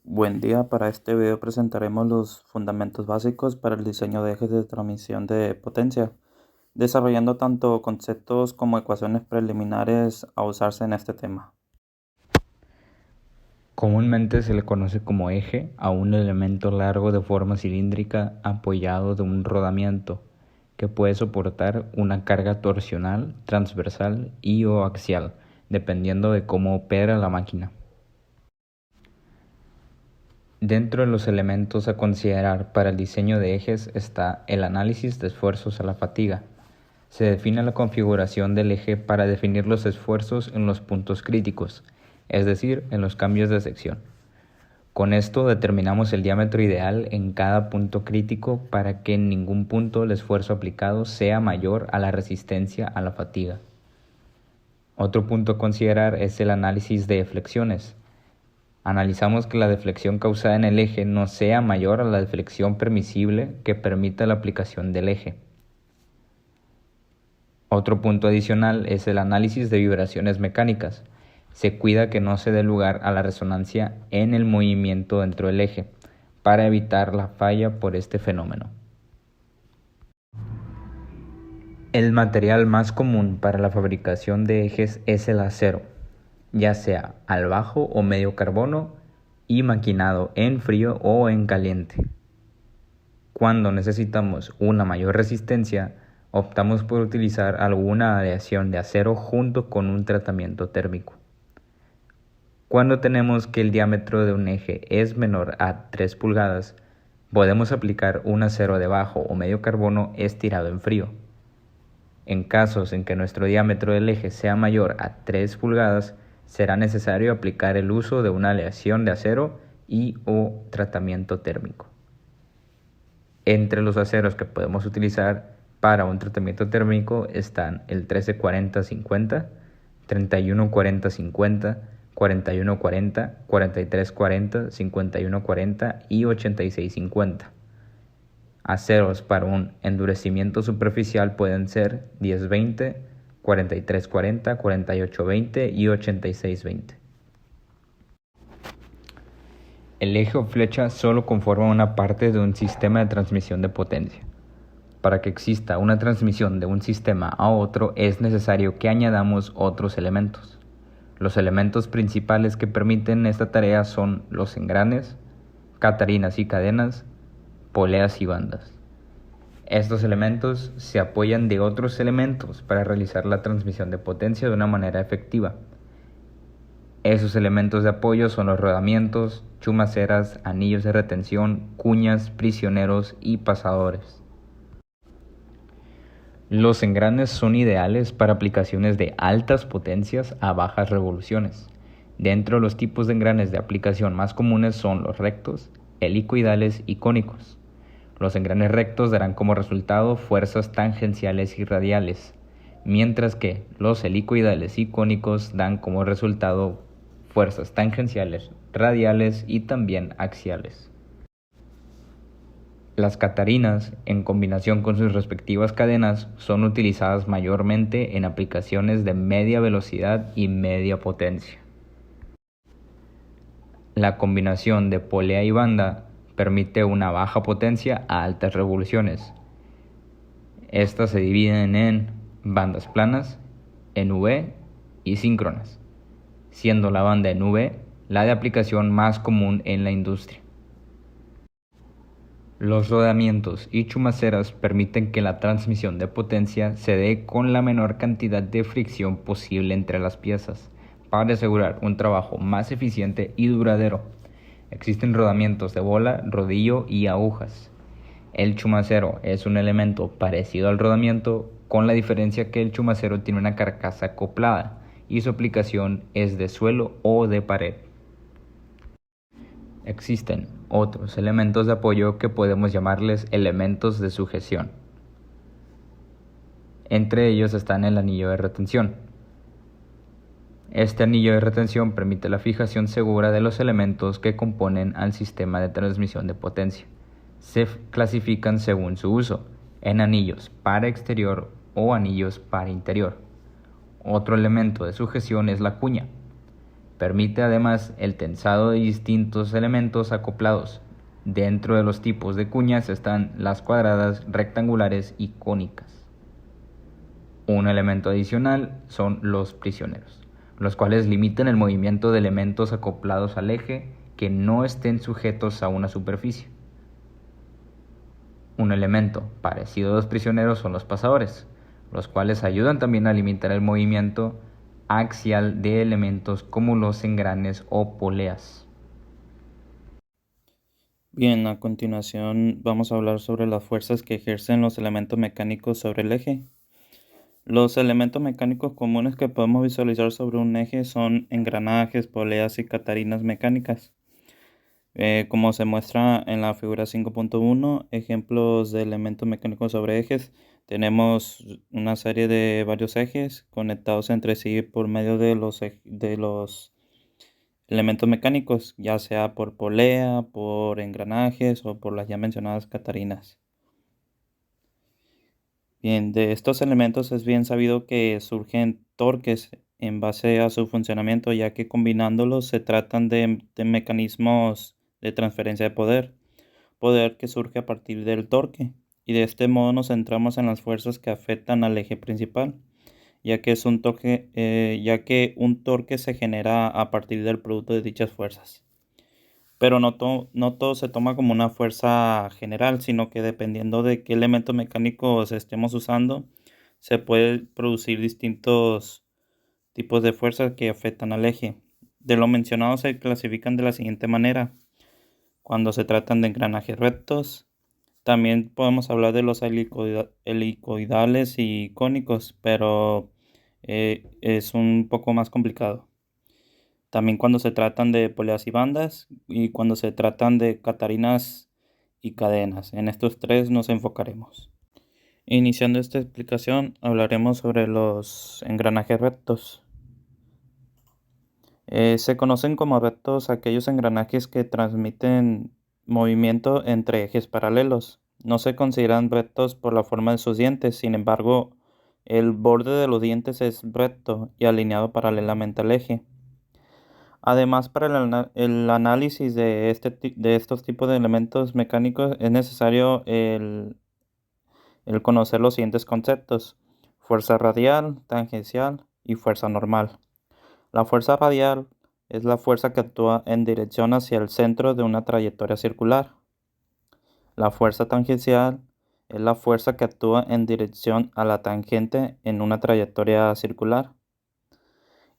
Buen día, para este video presentaremos los fundamentos básicos para el diseño de ejes de transmisión de potencia, desarrollando tanto conceptos como ecuaciones preliminares a usarse en este tema. Comúnmente se le conoce como eje a un elemento largo de forma cilíndrica apoyado de un rodamiento que puede soportar una carga torsional, transversal y o axial, dependiendo de cómo opera la máquina. Dentro de los elementos a considerar para el diseño de ejes está el análisis de esfuerzos a la fatiga. Se define la configuración del eje para definir los esfuerzos en los puntos críticos, es decir, en los cambios de sección. Con esto determinamos el diámetro ideal en cada punto crítico para que en ningún punto el esfuerzo aplicado sea mayor a la resistencia a la fatiga. Otro punto a considerar es el análisis de deflexiones. Analizamos que la deflexión causada en el eje no sea mayor a la deflexión permisible que permita la aplicación del eje. Otro punto adicional es el análisis de vibraciones mecánicas. Se cuida que no se dé lugar a la resonancia en el movimiento dentro del eje, para evitar la falla por este fenómeno. El material más común para la fabricación de ejes es el acero, ya sea al bajo o medio carbono y maquinado en frío o en caliente. Cuando necesitamos una mayor resistencia, optamos por utilizar alguna aleación de acero junto con un tratamiento térmico. Cuando tenemos que el diámetro de un eje es menor a 3 pulgadas, podemos aplicar un acero de bajo o medio carbono estirado en frío. En casos en que nuestro diámetro del eje sea mayor a 3 pulgadas, será necesario aplicar el uso de una aleación de acero y o tratamiento térmico. Entre los aceros que podemos utilizar para un tratamiento térmico están el 1340-50, 3140-50, 4140, 4340, 5140 y 8650. Aceros para un endurecimiento superficial pueden ser 1020, 4340, 4820 y 8620. El eje o flecha solo conforma una parte de un sistema de transmisión de potencia. Para que exista una transmisión de un sistema a otro es necesario que añadamos otros elementos. Los elementos principales que permiten esta tarea son los engranes, catarinas y cadenas, poleas y bandas. Estos elementos se apoyan de otros elementos para realizar la transmisión de potencia de una manera efectiva. Esos elementos de apoyo son los rodamientos, chumaceras, anillos de retención, cuñas, prisioneros y pasadores. Los engranes son ideales para aplicaciones de altas potencias a bajas revoluciones. Dentro de los tipos de engranes de aplicación más comunes son los rectos, helicoidales y cónicos. Los engranes rectos darán como resultado fuerzas tangenciales y radiales, mientras que los helicoidales y cónicos dan como resultado fuerzas tangenciales, radiales y también axiales. Las catarinas, en combinación con sus respectivas cadenas, son utilizadas mayormente en aplicaciones de media velocidad y media potencia. La combinación de polea y banda permite una baja potencia a altas revoluciones. Estas se dividen en bandas planas, en V y síncronas, siendo la banda en V la de aplicación más común en la industria. Los rodamientos y chumaceras permiten que la transmisión de potencia se dé con la menor cantidad de fricción posible entre las piezas, para asegurar un trabajo más eficiente y duradero. Existen rodamientos de bola, rodillo y agujas. El chumacero es un elemento parecido al rodamiento, con la diferencia que el chumacero tiene una carcasa acoplada y su aplicación es de suelo o de pared. Existen otros elementos de apoyo que podemos llamarles elementos de sujeción. Entre ellos están el anillo de retención. Este anillo de retención permite la fijación segura de los elementos que componen al sistema de transmisión de potencia. Se clasifican según su uso, en anillos para exterior o anillos para interior. Otro elemento de sujeción es la cuña. Permite además el tensado de distintos elementos acoplados. Dentro de los tipos de cuñas están las cuadradas, rectangulares y cónicas. Un elemento adicional son los prisioneros, los cuales limitan el movimiento de elementos acoplados al eje que no estén sujetos a una superficie. Un elemento parecido a los prisioneros son los pasadores, los cuales ayudan también a limitar el movimiento axial de elementos como los engranes o poleas. Bien, a continuación vamos a hablar sobre las fuerzas que ejercen los elementos mecánicos sobre el eje. Los elementos mecánicos comunes que podemos visualizar sobre un eje son engranajes, poleas y catarinas mecánicas. Como se muestra en la figura 5.1, ejemplos de elementos mecánicos sobre ejes, tenemos una serie de varios ejes conectados entre sí por medio de los elementos mecánicos, ya sea por polea, por engranajes o por las ya mencionadas catarinas. Bien, de estos elementos es bien sabido que surgen torques en base a su funcionamiento, ya que combinándolos se tratan de mecanismos de transferencia de poder que surge a partir del torque, y de este modo nos centramos en las fuerzas que afectan al eje principal, ya que un torque se genera a partir del producto de dichas fuerzas. Pero no todo se toma como una fuerza general, sino que dependiendo de qué elementos mecánicos estemos usando, se puede producir distintos tipos de fuerzas que afectan al eje. De lo mencionado se clasifican de la siguiente manera. Cuando se tratan de engranajes rectos, también podemos hablar de los helicoidales y cónicos, pero es un poco más complicado. También cuando se tratan de poleas y bandas y cuando se tratan de catarinas y cadenas. En estos tres nos enfocaremos. Iniciando esta explicación, hablaremos sobre los engranajes rectos. Se conocen como rectos aquellos engranajes que transmiten movimiento entre ejes paralelos. No se consideran rectos por la forma de sus dientes, sin embargo, el borde de los dientes es recto y alineado paralelamente al eje. Además, para el análisis de estos tipos de elementos mecánicos es necesario el conocer los siguientes conceptos: fuerza radial, tangencial y fuerza normal. La fuerza radial es la fuerza que actúa en dirección hacia el centro de una trayectoria circular. La fuerza tangencial es la fuerza que actúa en dirección a la tangente en una trayectoria circular.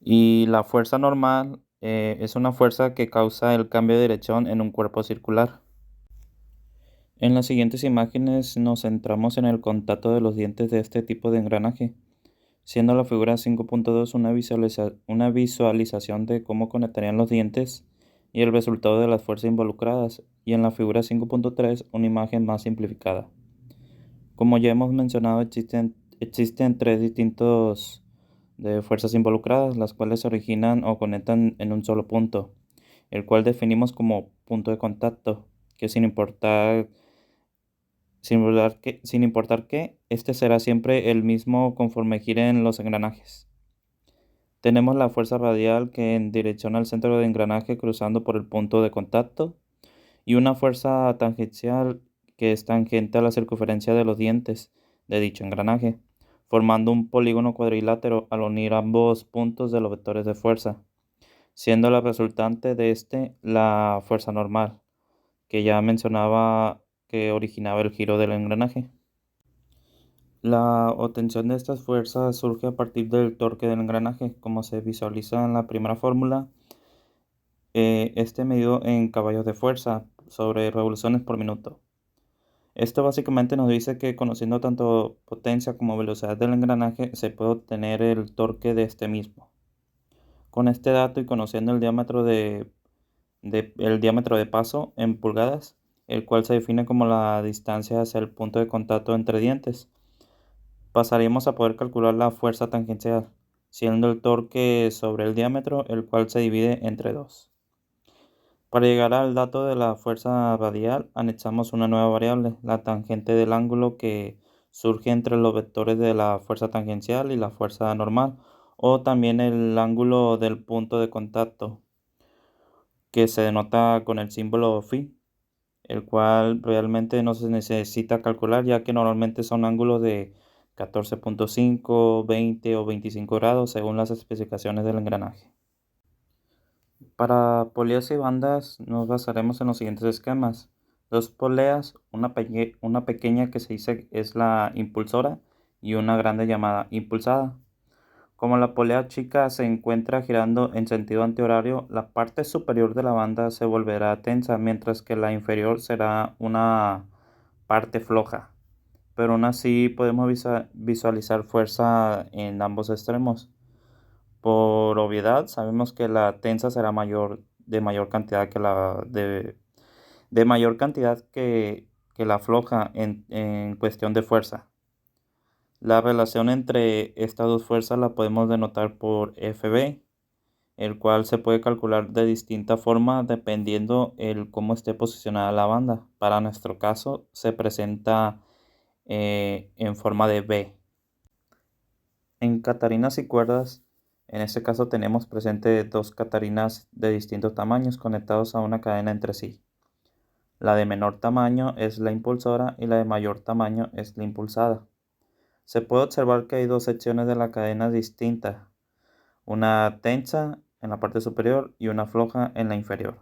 Y la fuerza normal es una fuerza que causa el cambio de dirección en un cuerpo circular. En las siguientes imágenes nos centramos en el contacto de los dientes de este tipo de engranaje, siendo la figura 5.2 una visualización de cómo conectarían los dientes y el resultado de las fuerzas involucradas, y en la figura 5.3 una imagen más simplificada. Como ya hemos mencionado, existen tres distintos de fuerzas involucradas, las cuales se originan o conectan en un solo punto, el cual definimos como punto de contacto, que sin importar que este será siempre el mismo conforme giren los engranajes. Tenemos la fuerza radial que en dirección al centro del engranaje cruzando por el punto de contacto, y una fuerza tangencial que es tangente a la circunferencia de los dientes de dicho engranaje, formando un polígono cuadrilátero al unir ambos puntos de los vectores de fuerza, siendo la resultante de este la fuerza normal, que ya mencionaba que originaba el giro del engranaje. La obtención de estas fuerzas surge a partir del torque del engranaje, como se visualiza en la primera fórmula, medido en caballos de fuerza sobre revoluciones por minuto. Esto básicamente nos dice que conociendo tanto potencia como velocidad del engranaje se puede obtener el torque de este mismo. Con este dato y conociendo el diámetro el diámetro de paso en pulgadas, el cual se define como la distancia hacia el punto de contacto entre dientes, pasaríamos a poder calcular la fuerza tangencial, siendo el torque sobre el diámetro, el cual se divide entre 2. Para llegar al dato de la fuerza radial, anexamos una nueva variable, la tangente del ángulo que surge entre los vectores de la fuerza tangencial y la fuerza normal, o también el ángulo del punto de contacto, que se denota con el símbolo phi, el cual realmente no se necesita calcular, ya que normalmente son ángulos de 14.5, 20 o 25 grados según las especificaciones del engranaje. Para poleas y bandas nos basaremos en los siguientes esquemas: dos poleas, una pequeña que se dice es la impulsora y una grande llamada impulsada. Como la polea chica se encuentra girando en sentido antihorario, la parte superior de la banda se volverá tensa, mientras que la inferior será una parte floja. Pero aún así podemos visualizar fuerza en ambos extremos. Por obviedad, sabemos que la tensa será de mayor cantidad de mayor cantidad que la floja en cuestión de fuerza. La relación entre estas dos fuerzas la podemos denotar por Fb, el cual se puede calcular de distinta forma dependiendo el cómo esté posicionada la banda. Para nuestro caso se presenta en forma de B. En catarinas y cuerdas, en este caso tenemos presente dos catarinas de distintos tamaños conectados a una cadena entre sí. La de menor tamaño es la impulsora y la de mayor tamaño es la impulsada. Se puede observar que hay dos secciones de la cadena distintas, una tensa en la parte superior y una floja en la inferior.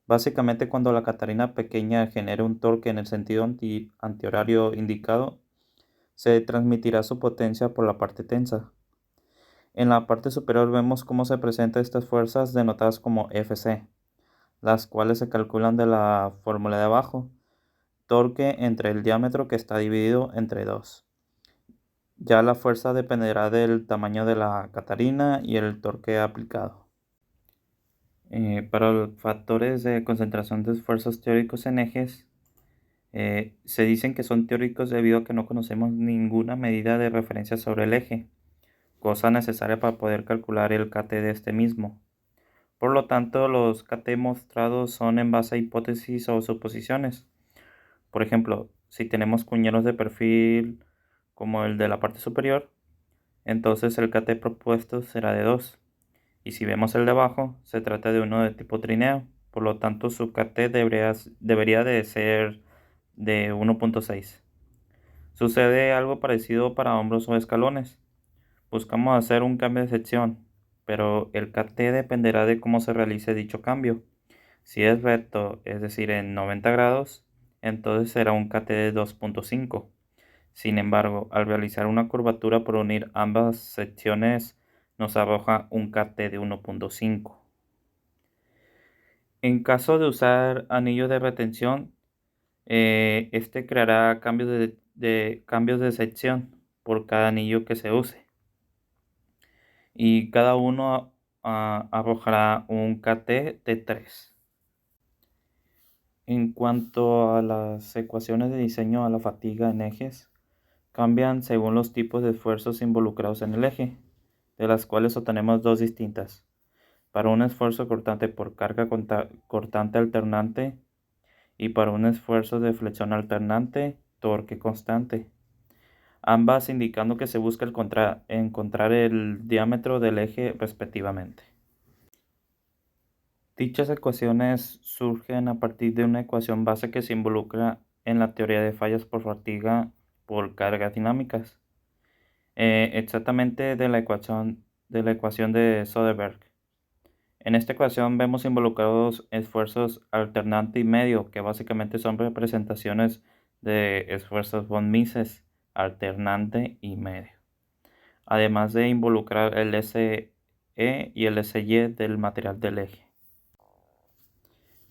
Básicamente, cuando la catarina pequeña genere un torque en el sentido antihorario indicado, se transmitirá su potencia por la parte tensa. En la parte superior vemos cómo se presentan estas fuerzas denotadas como Fc, las cuales se calculan de la fórmula de abajo: torque entre el diámetro que está dividido entre 2. Ya la fuerza dependerá del tamaño de la catarina y el torque aplicado. Para los factores de concentración de esfuerzos teóricos en ejes, se dicen que son teóricos debido a que no conocemos ninguna medida de referencia sobre el eje, cosa necesaria para poder calcular el kT de este mismo. Por lo tanto, los kT mostrados son en base a hipótesis o suposiciones. Por ejemplo, si tenemos cuñeros de perfil como el de la parte superior, entonces el kT propuesto será de 2. Y si vemos el de abajo, se trata de uno de tipo trineo. Por lo tanto, su kT debería de ser de 1.6. Sucede algo parecido para hombros o escalones. Buscamos hacer un cambio de sección, pero el kT dependerá de cómo se realice dicho cambio. Si es recto, es decir, en 90 grados, entonces será un kT de 2.5. Sin embargo, al realizar una curvatura por unir ambas secciones, nos arroja un kT de 1.5. En caso de usar anillo de retención, este creará cambios de sección por cada anillo que se use, y cada uno arrojará un kT de 3. En cuanto a las ecuaciones de diseño a la fatiga en ejes, cambian según los tipos de esfuerzos involucrados en el eje, de las cuales obtenemos dos distintas: para un esfuerzo cortante por carga cortante alternante y para un esfuerzo de flexión alternante, torque constante, ambas indicando que se busca encontrar el diámetro del eje respectivamente. Dichas ecuaciones surgen a partir de una ecuación base que se involucra en la teoría de fallas por fatiga por cargas dinámicas, exactamente de la ecuación de Soderberg. En esta ecuación vemos involucrados esfuerzos alternante y medio, que básicamente son representaciones de esfuerzos von Mises, alternante y medio, además de involucrar el SE y el SY del material del eje.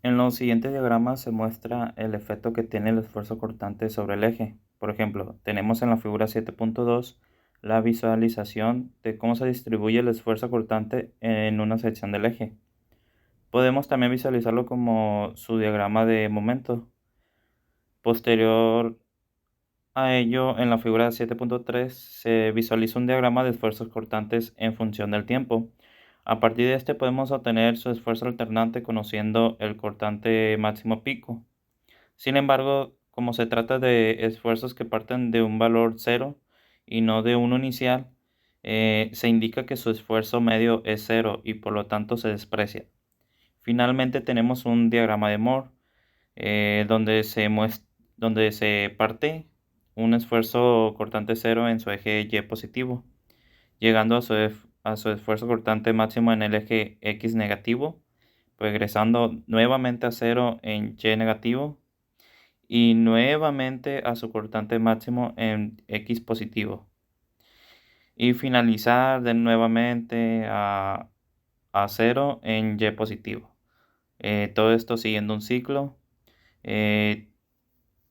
En los siguientes diagramas se muestra el efecto que tiene el esfuerzo cortante sobre el eje. Por ejemplo, tenemos en la figura 7.2 la visualización de cómo se distribuye el esfuerzo cortante en una sección del eje. Podemos también visualizarlo como su diagrama de momento. Posterior a ello, en la figura 7.3 se visualiza un diagrama de esfuerzos cortantes en función del tiempo. A partir de este podemos obtener su esfuerzo alternante conociendo el cortante máximo pico. Sin embargo, como se trata de esfuerzos que parten de un valor 0 y no de uno inicial, se indica que su esfuerzo medio es 0 y por lo tanto se desprecia. Finalmente tenemos un diagrama de Moore donde se parte un esfuerzo cortante 0 en su eje Y positivo, llegando a su esfuerzo cortante máximo en el eje X negativo, regresando nuevamente a 0 en Y negativo y nuevamente a su cortante máximo en X positivo. Y finalizar de nuevamente a 0 en Y positivo. Todo esto siguiendo un ciclo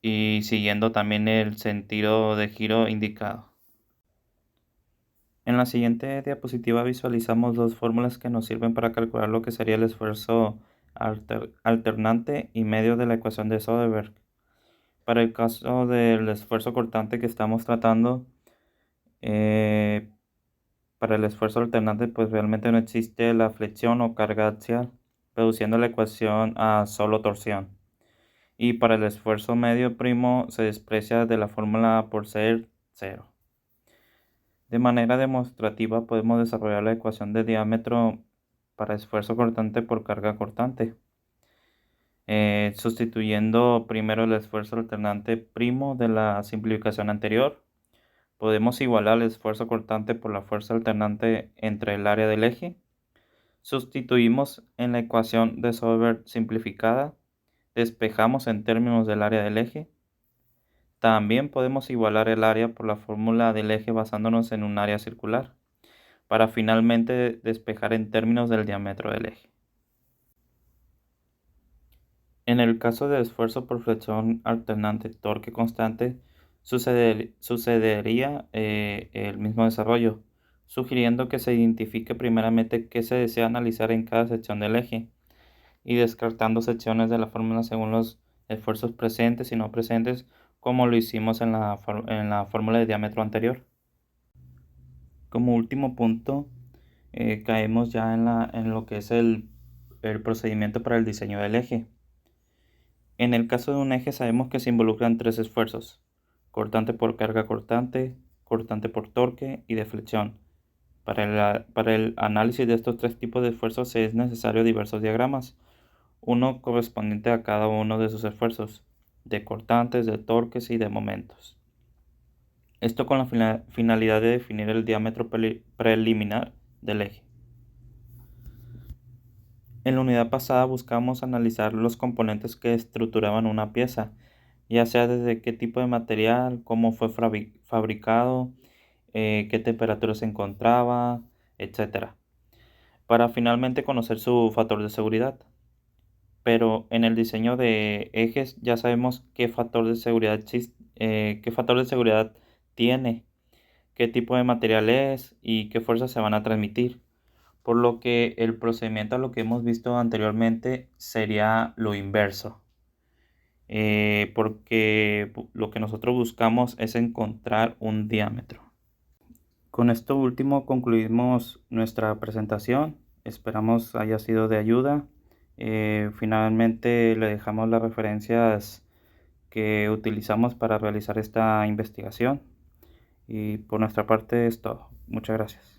y siguiendo también el sentido de giro indicado. En la siguiente diapositiva visualizamos dos fórmulas que nos sirven para calcular lo que sería el esfuerzo alternante y medio de la ecuación de Soderberg. Para el caso del esfuerzo cortante que estamos tratando, para el esfuerzo alternante pues realmente no existe la flexión o carga axial, reduciendo la ecuación a solo torsión. Y para el esfuerzo medio primo se desprecia de la fórmula por ser 0. De manera demostrativa podemos desarrollar la ecuación de diámetro para esfuerzo cortante por carga cortante, sustituyendo primero el esfuerzo alternante primo de la simplificación anterior. Podemos igualar el esfuerzo cortante por la fuerza alternante entre el área del eje. Sustituimos en la ecuación de Soderberg simplificada. Despejamos en términos del área del eje. También podemos igualar el área por la fórmula del eje basándonos en un área circular, para finalmente despejar en términos del diámetro del eje. En el caso de esfuerzo por flexión alternante torque constante, sucedería el mismo desarrollo, sugiriendo que se identifique primeramente qué se desea analizar en cada sección del eje y descartando secciones de la fórmula según los esfuerzos presentes y no presentes, como lo hicimos en la fórmula de diámetro anterior. Como último punto, caemos ya en lo que es el procedimiento para el diseño del eje. En el caso de un eje sabemos que se involucran tres esfuerzos: cortante por carga cortante, cortante por torque y de flexión. Para el análisis de estos tres tipos de esfuerzos es necesario diversos diagramas, uno correspondiente a cada uno de sus esfuerzos, de cortantes, de torques y de momentos. Esto con la finalidad de definir el diámetro preliminar del eje. En la unidad pasada buscamos analizar los componentes que estructuraban una pieza, ya sea desde qué tipo de material, cómo fue fabricado, qué temperatura se encontraba, etc. Para finalmente conocer su factor de seguridad. Pero en el diseño de ejes ya sabemos qué factor de seguridad tiene, qué tipo de material es y qué fuerzas se van a transmitir. Por lo que el procedimiento a lo que hemos visto anteriormente sería lo inverso. Porque lo que nosotros buscamos es encontrar un diámetro. Con esto último concluimos nuestra presentación. Esperamos haya sido de ayuda. Finalmente le dejamos las referencias que utilizamos para realizar esta investigación. Y por nuestra parte es todo. Muchas gracias.